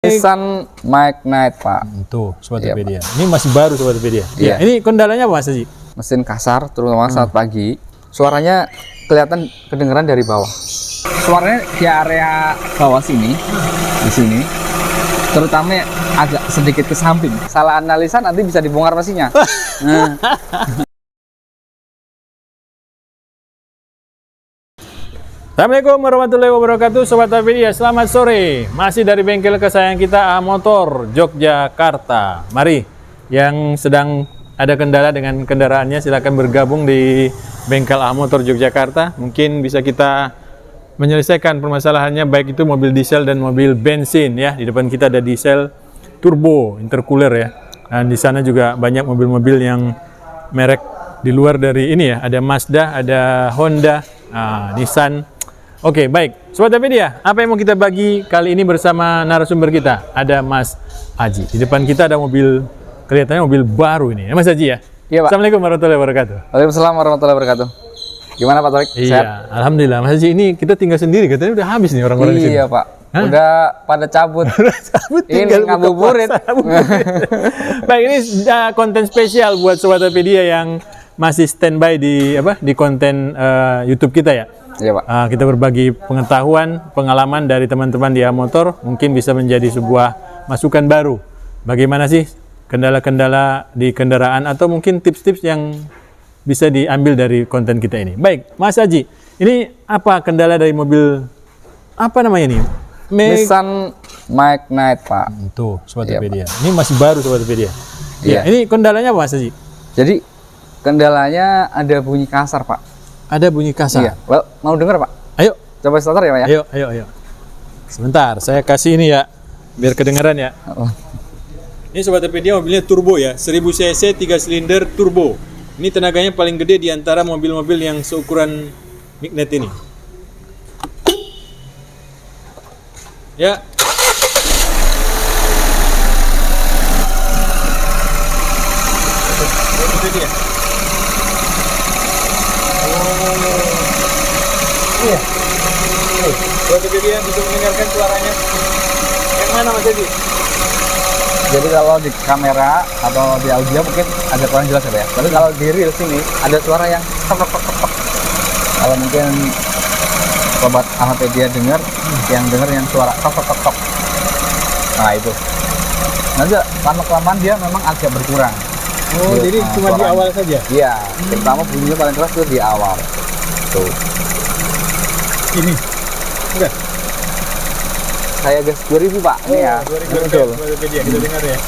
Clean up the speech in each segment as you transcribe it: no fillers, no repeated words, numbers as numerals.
Nissan Magnite, Pak. Tuh, Sobat Iya, Topedia. Ini masih baru Sobat Topedia. Iya. Ini kendalanya apa, Mas Haji? Mesin kasar, terutama saat pagi. Suaranya kelihatan kedengeran dari bawah. Suaranya di area bawah sini, di sini. Terutama agak sedikit ke samping. Salah analisa nanti bisa dibongkar mesinnya. Nah. Assalamualaikum warahmatullahi wabarakatuh, Sobat Topedia. Selamat sore. Masih dari bengkel kesayangan kita, A Motor Yogyakarta. Mari, yang sedang ada kendala dengan kendaraannya silakan bergabung di bengkel A Motor Yogyakarta. Mungkin bisa kita menyelesaikan permasalahannya, baik itu mobil diesel dan mobil bensin ya. Di depan kita ada diesel turbo intercooler ya. Dan di sana juga banyak mobil-mobil yang merek di luar dari ini ya. Ada Mazda, ada Honda, Nissan. Oke, baik. Sobat Topedia, apa yang mau kita bagi kali ini bersama narasumber kita? Ada Mas Haji. Di depan kita ada mobil, kelihatannya mobil baru ini. Ya, Mas Haji ya? Iya, Pak. Assalamualaikum warahmatullahi wabarakatuh. Waalaikumsalam warahmatullahi wabarakatuh. Gimana Pak Tarik? Iya, Sehat? alhamdulillah. Mas Haji, ini kita tinggal sendiri, katanya udah habis nih orang-orang di sini. Iya, Pak. Hah? Udah pada cabut. Cabut, Ini tinggal buka ngabuburit. puasa. Baik, ini konten spesial buat Sobat Topedia yang masih standby di konten YouTube kita ya. Iya, Pak. Kita berbagi pengetahuan, pengalaman dari teman-teman di A Motor, mungkin bisa menjadi sebuah masukan baru. Bagaimana sih kendala-kendala di kendaraan atau mungkin tips-tips yang bisa diambil dari konten kita ini. Baik, Mas Haji, ini apa kendala dari mobil, apa namanya nih? Nissan Magnite, Pak. Tuh, Sobat Iya, Topedia. Ini masih baru Sobat Topedia. Iya. Ini kendalanya apa, Mas Haji? Jadi kendalanya ada bunyi kasar, Pak. Ada bunyi kasar. Iya. Well, mau dengar, Pak? Ayo, Coba starter ya, Pak ya? ayo. Sebentar, saya kasih ini ya, biar kedengaran ya. Oh. Ini Sobat Topedia mobilnya turbo ya, 1000 cc 3 silinder turbo. Ini tenaganya paling gede di antara mobil-mobil yang seukuran Magnite ini. Ya. Iya. Sobat Topedia bisa mendengarkan suaranya. Yang mana Mas Haji? Jadi kalau di kamera atau di audio mungkin agak kurang jelas ya, Pak ya. Tapi kalau di real sini ada suara yang tok tok tok tok. Kalau mungkin sobat Ahmadpedia dengar, yang dengar yang suara tok tok tok tok. Nah itu. Nanti lama-kelamaan dia memang agak berkurang. Oh, Iya, jadi cuma di suaranya. awal saja. Iya, terutama bunyinya paling keras tuh di awal. Tuh. Ini. Enggak. Saya gas 2000, Pak. Ini ya. Betul. Topedia, kita dengar ya.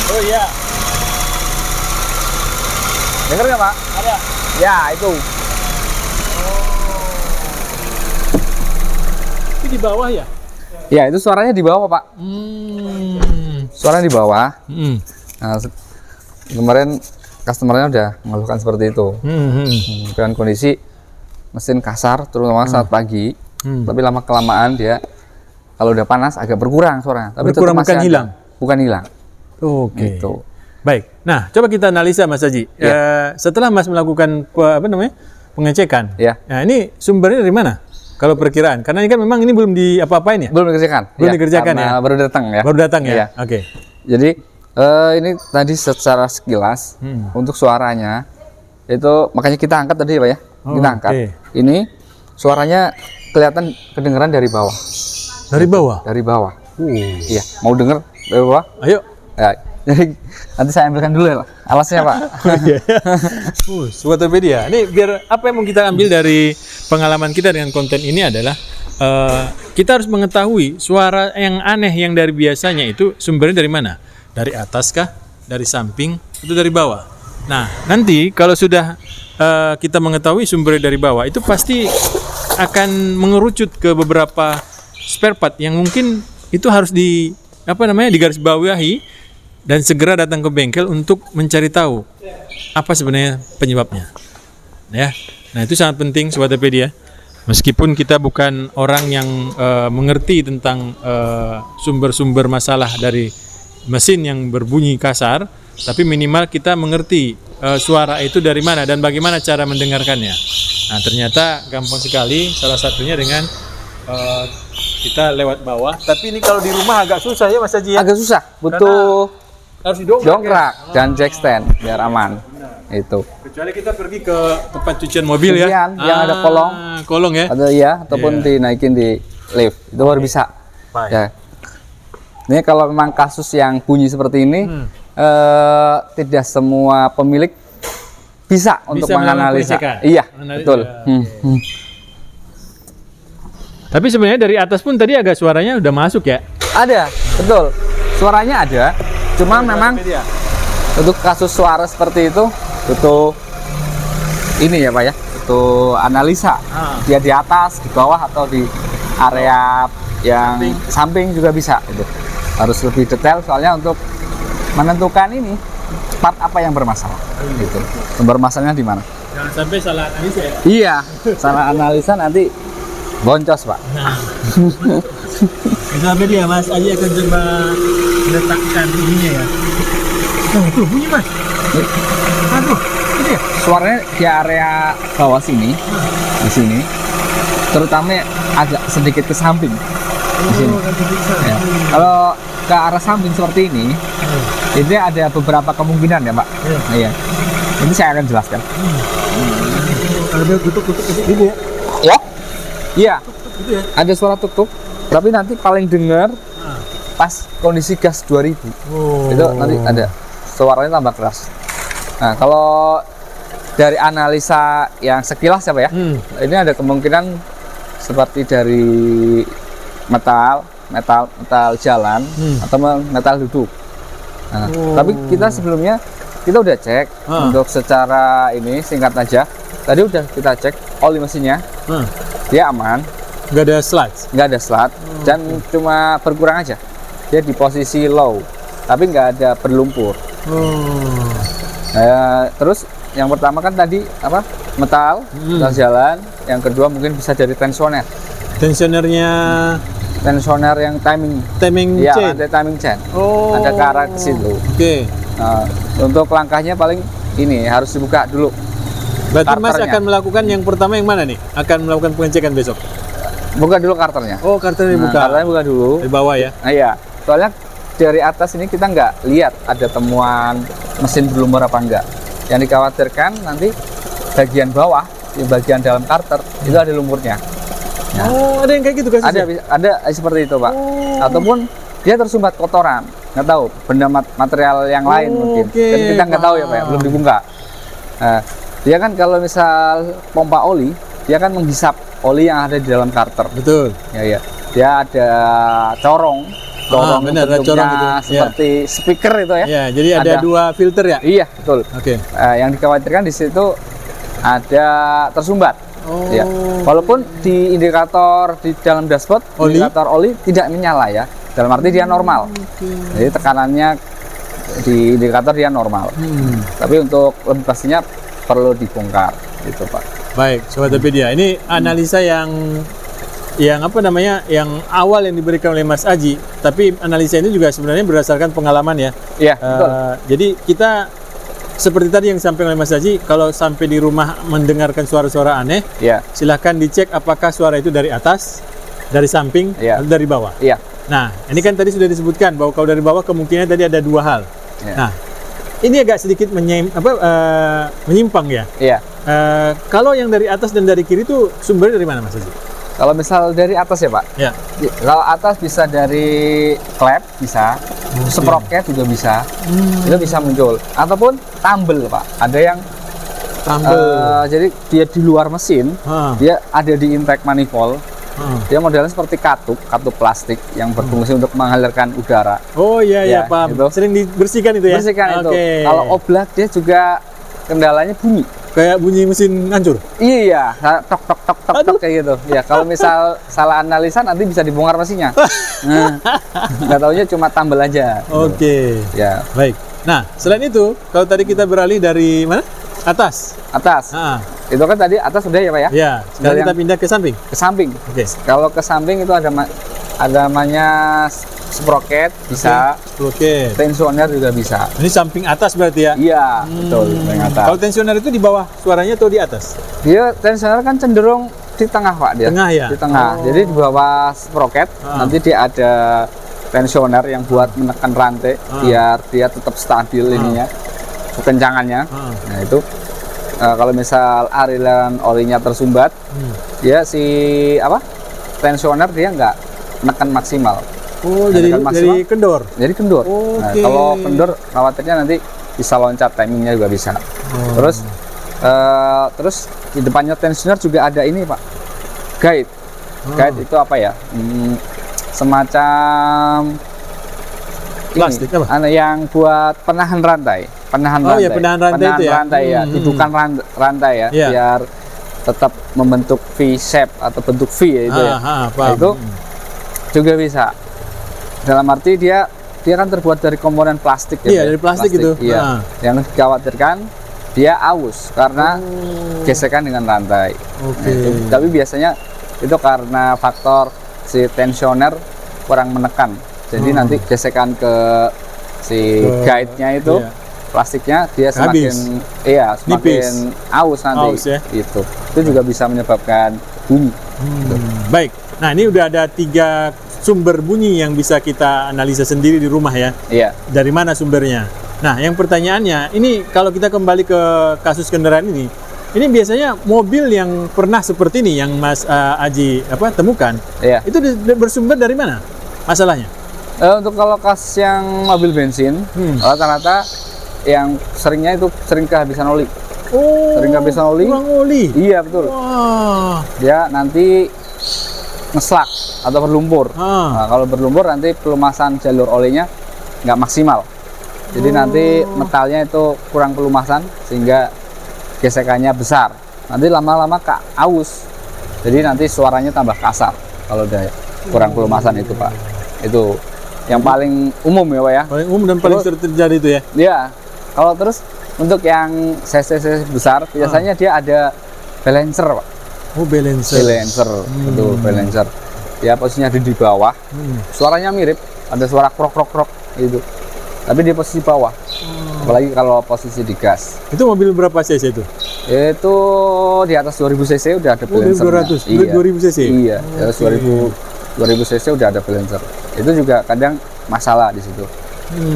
Oh iya, Dengar nggak, Pak? ada. Ya, itu. Ini di bawah ya? Ya, itu suaranya di bawah, Pak. Suaranya di bawah. Nah, kemarin customernya udah mengeluhkan seperti itu. Dengan kondisi mesin kasar, terutama saat pagi. Tapi lama kelamaan dia kalau udah panas agak berkurang suaranya. Tapi Berkurang, tetap masih bukan ada. hilang? Bukan hilang. Oke. Gitu. Baik. Nah, coba kita analisa Mas Haji. Setelah Mas melakukan pengecekan. Ya. Nah, ini sumbernya dari mana? Kalau perkiraan, karena ini kan memang ini belum di apa-apain ya? Belum dikerjakan. Belum dikerjakan karena ya? baru datang ya. Baru datang ya? Iya. Oke. Jadi ini tadi secara sekilas untuk suaranya itu makanya kita angkat tadi ya, Pak ya. Kita angkat. oke. Ini suaranya kelihatan kedengeran dari bawah. Dari bawah? Dari bawah. Iya, mau denger dari bawah? Ayo. Ya, jadi nanti saya ambilkan dulu ya, alasnya, Pak. Sobat Topedia, ini biar apa yang mau kita ambil dari pengalaman kita dengan konten ini adalah kita harus mengetahui suara yang aneh yang dari biasanya itu sumbernya dari mana? Dari atas kah? Dari samping? Atau dari bawah? Nah, nanti kalau sudah kita mengetahui sumbernya dari bawah, itu pasti akan mengerucut ke beberapa spare part yang mungkin itu harus digarisbawahi dan segera datang ke bengkel untuk mencari tahu apa sebenarnya penyebabnya. Ya. Nah, itu sangat penting Sobat Topedia. Meskipun kita bukan orang yang mengerti tentang sumber-sumber masalah dari mesin yang berbunyi kasar, tapi minimal kita mengerti suara itu dari mana dan bagaimana cara mendengarkannya. Nah, ternyata gampang sekali. Salah satunya dengan kita lewat bawah. Tapi ini kalau di rumah agak susah ya Mas Haji ya. Agak susah, butuh Harus didongkrak. dan jack stand biar aman. Itu. Kecuali kita pergi ke tempat cucian mobil ya. Cucian yang ada kolong. Kolong ya. Atau iya, ataupun dinaikin di lift. Itu baru bisa. Baik. Ya. Ini kalau memang kasus yang bunyi seperti ini, tidak semua pemilik bisa untuk menganalisa. pengecekan. Iya, Menganalisa, betul. oke. Tapi sebenarnya dari atas pun tadi agak suaranya udah masuk ya. Ada, betul. Suaranya ada. Cuma memang untuk kasus suara seperti itu butuh ini ya Pak ya, butuh analisa. Dia di atas, di bawah atau di area yang samping juga bisa. Gitu. Harus lebih detail soalnya untuk menentukan ini part apa yang bermasalah. Gitu. Sumber masalahnya di mana? Jangan sampai salah analisa ya. Iya, salah analisa nanti boncos Pak. Nah, sampai dia Mas Aji akan coba letakkan ininya ya. Oh, itu bunyi Mas. Aduh, itu ya. Suaranya di area bawah sini, di sini, terutama agak sedikit ke samping. Di sini. Ya. Kalau ke arah samping seperti ini, itu ada beberapa kemungkinan ya Pak. Iya. Ini saya akan jelaskan. Ada tutup gitu ya. Ya? Iya. Gitu ya. Ada suara tuk-tuk, tapi nanti paling dengar pas kondisi gas 2000. Oh. Itu nanti ada suaranya tambah keras. Nah, kalau dari analisa yang sekilas ya Pak ya, ini ada kemungkinan seperti dari metal jalan atau metal duduk. Nah, tapi kita sebelumnya kita udah cek untuk secara ini singkat aja. Tadi udah kita cek oli mesinnya, dia aman, Nggak ada slides. nggak ada slat dan cuma berkurang aja. Dia di posisi low, tapi nggak ada berlumpur. Terus yang pertama kan tadi apa? Metal jalan. Yang kedua mungkin bisa dari tensioner. Tensioner yang timing ya, chain. ada timing chain. Oh. Ada ke arah ke situ. Oke. Nah, untuk langkahnya paling ini harus dibuka dulu. Berarti Mas Karternya. akan melakukan yang pertama yang mana nih? Akan melakukan pengecekan besok. Buka dulu karternya. Oh, karternya dibuka. Karternya buka dulu. Di bawah ya. Nah, iya. Soalnya dari atas ini kita nggak lihat ada temuan mesin berlumur apa enggak. Yang dikhawatirkan nanti bagian bawah, di bagian dalam karter itu ada lumpurnya. Nah, Oh, ada yang kayak gitu kan? ada seperti itu Pak. Ataupun dia tersumbat kotoran, nggak tahu benda material yang lain mungkin. oke, Dan kita nggak tahu ya Pak, ya, belum dibuka. Nah, dia kan kalau misal pompa oli, dia kan menghisap oli yang ada di dalam karter. Betul. Ya. Dia ada corong benar, ada bentuknya corong gitu. seperti speaker itu ya. Ya, jadi ada dua filter ya. Iya betul. Oke. Yang dikhawatirkan di situ ada tersumbat. Oh. Ya. Walaupun di indikator di dalam dashboard, indikator oli tidak menyala ya. Dalam arti dia normal. Jadi tekanannya di indikator dia normal. Tapi untuk lebih pastinya perlu dibongkar gitu Pak. Baik, Sobat Topedia. Ini analisa yang apa namanya? Yang awal yang diberikan oleh Mas Aji. Tapi analisa ini juga sebenarnya berdasarkan pengalaman ya. Iya, betul. Jadi kita seperti tadi yang disampaikan oleh Mas Haji, kalau sampai di rumah mendengarkan suara-suara aneh, Iya. silahkan dicek apakah suara itu dari atas, dari samping, Iya. atau dari bawah. Iya. Nah, ini kan tadi sudah disebutkan bahwa kalau dari bawah kemungkinan tadi ada dua hal. Iya. Nah, ini agak sedikit menyimpang ya. Iya. Kalau yang dari atas dan dari kiri itu sumbernya dari mana Mas Haji? Kalau misal dari atas ya Pak. Ya. Kalau atas bisa dari klep bisa, sprocket juga bisa. Itu bisa muncul ataupun tumble Pak. Ada yang jadi dia di luar mesin, dia ada di intake manifold. Dia modelnya seperti katup plastik yang berfungsi untuk mengalirkan udara. Oh iya Ya, paham. gitu. Sering dibersihkan itu ya. Bersihkan itu. Oke. Kalau oblak dia juga kendalanya bunyi. Kayak bunyi mesin hancur. Iya, tok tok tok tok tok kayak gitu. Ya, kalau misal salah analisa nanti bisa dibongkar mesinnya. Nggak taunya cuma tambel aja. Oke. Ya, Baik. Nah, selain itu, kalau tadi kita beralih dari mana? Atas. atas. Itu kan tadi atas sudah ya Pak ya? Ya, sekarang Yang kita pindah ke samping. ke samping. Oke. Kalau ke samping itu ada namanya sprocket bisa, Oke. tensioner juga bisa. Ini samping atas berarti ya? Iya, betul, ternyata. Kalau tensioner itu di bawah suaranya atau di atas? Dia tensioner kan cenderung di tengah, Pak, dia. Tengah ya? Di tengah. Oh. Jadi di bawah sprocket nanti dia ada tensioner yang buat menekan rantai biar dia tetap stabil ininya, kekencangannya. Nah, itu kalau misal aliran olinya tersumbat, dia si tensioner dia nggak menekan maksimal. Oh, Menekan jadi kendor. Jadi kendor. Oke. Nah, kalau kendor khawatirnya nanti bisa loncat, timingnya juga bisa. Terus di depannya tensioner juga ada ini, Pak, guide. Guide itu apa ya? Semacam Plastik ini, apa? yang buat penahan rantai. Penahan Oh, rantai. ya, penahan rantai itu ya? rantai ya, dudukan rantai ya, Iya. biar tetap membentuk V shape atau bentuk V ya itu ya. Nah, Paham. itu juga bisa. Dalam arti dia kan terbuat dari komponen plastik ya. Iya, Pak? dari plastik itu. Iya. Yang dikhawatirkan dia aus karena gesekan dengan rantai. Oke. Nah, tapi biasanya itu karena faktor si tensioner kurang menekan. Jadi nanti gesekan ke si guide-nya itu, plastiknya dia semakin semakin aus nanti. Aus ya? Itu juga bisa menyebabkan bunyi. Baik. Nah, ini udah ada 3 sumber bunyi yang bisa kita analisa sendiri di rumah ya. Iya. Dari mana sumbernya? Nah, yang pertanyaannya, ini kalau kita kembali ke kasus kendaraan ini biasanya mobil yang pernah seperti ini yang Mas Aji temukan, Iya. itu bersumber dari mana masalahnya? Untuk kalau kasus yang mobil bensin, rata-rata yang seringnya itu sering kehabisan oli. Oh, Sering kehabisan oli. kurang oli. Iya, betul. Wah. Dia nanti ngeslak atau berlumpur. Nah, kalau berlumpur nanti pelumasan jalur olinya nggak maksimal. Jadi nanti metalnya itu kurang pelumasan sehingga gesekannya besar. Nanti lama-lama aus. Jadi nanti suaranya tambah kasar kalau udah kurang pelumasan itu, Pak. Itu yang paling umum ya, Pak ya. Paling umum dan paling sering terjadi itu ya. Iya. Kalau terus untuk yang cc besar biasanya dia ada balancer, Pak. Oh, balancer. Betul, balancer. Ya posisinya ada di bawah. Suaranya mirip, ada suara krok gitu. Tapi di posisi bawah. Apalagi kalau posisi di gas. Itu mobil berapa cc itu? Itu di atas 2000 cc udah ada balancer. 200, 2000 cc. Iya, di atas 2000 cc udah ada balancer. Itu juga kadang masalah di situ.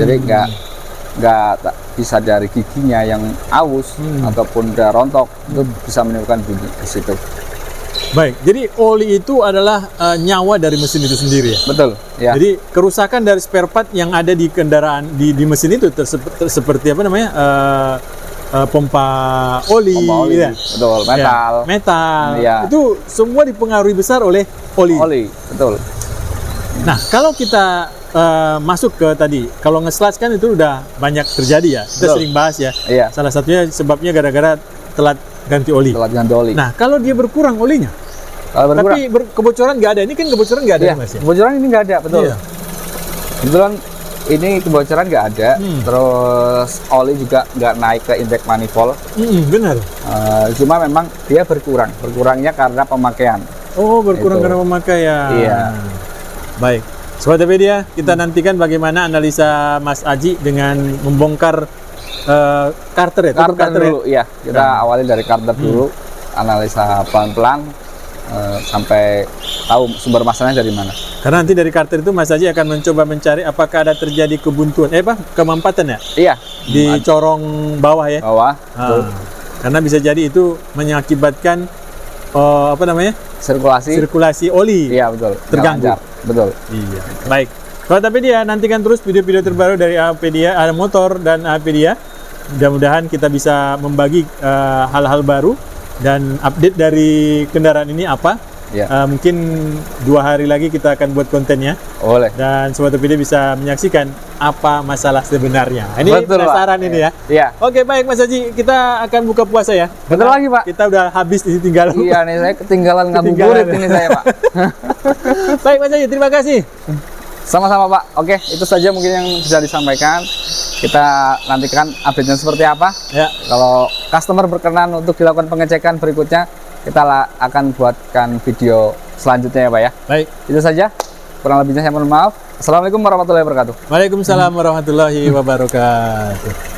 Jadi nggak bisa dari giginya yang aus ataupun udah rontok, itu bisa menimbulkan bunyi di situ. Baik, jadi oli itu adalah nyawa dari mesin itu sendiri ya? Betul, ya. Jadi kerusakan dari spare part yang ada di kendaraan, di mesin itu seperti apa namanya, pompa oli, ya? Betul, metal. Ya, metal, ya. Itu semua dipengaruhi besar oleh oli. Oli, betul. Nah, kalau kita masuk ke tadi, kalau nge-slash kan itu udah banyak terjadi ya, kita sering bahas ya. Iya. Salah satunya sebabnya gara-gara telat ganti oli. Telat ganti oli. Nah, kalau dia berkurang olinya, kalau berkurang, tapi kebocoran nggak ada. Ini kan kebocoran nggak ada, iya, Mas ya? kebocoran ini nggak ada, betul. Iya. Kebetulan ini kebocoran nggak ada, terus oli juga nggak naik ke intake manifold. Benar. Cuma memang dia berkurangnya karena pemakaian. Oh, berkurang Itu. karena pemakaian. Iya. Baik. Sobat Pedia, kita nantikan bagaimana analisa Mas Aji dengan membongkar karter ya? Karter dulu, iya. Kita awali dari karter dulu, analisa pelan-pelan sampai tahu sumber masalahnya dari mana. Karena nanti dari karter itu Mas Aji akan mencoba mencari apakah ada terjadi kebuntuan, kemampatan ya? Iya. Di corong bawah ya? Bawah. Karena bisa jadi itu mengakibatkan sirkulasi oli. Iya, betul. Terganggu. Betul. Iya. Baik. Sobat Apedia, nantikan terus video-video terbaru dari Apedia, ada motor dan Apedia. Mudah-mudahan kita bisa membagi hal-hal baru dan update dari kendaraan ini apa. Ya. Mungkin 2 hari lagi kita akan buat kontennya. Boleh. Dan Sobat Apedia bisa menyaksikan apa masalah sebenarnya. Ini Betul, penasaran Pak. ini ya. Iya. Oke, baik Mas Haji, kita akan buka puasa ya. Betul Karena lagi, Pak. Kita udah habis ini tinggal. Iya nih, saya ketinggalan ngabuburit ini saya, Pak. Baik Mas Haji, terima kasih. Sama-sama, Pak. Oke, itu saja mungkin yang bisa disampaikan. Kita nantikan update-nya seperti apa. Ya. Kalau customer berkenan untuk dilakukan pengecekan berikutnya, kita akan buatkan video selanjutnya ya, Pak ya. Baik. Itu saja. Kurang lebihnya saya mohon maaf. Assalamualaikum warahmatullahi wabarakatuh. Waalaikumsalam warahmatullahi wabarakatuh.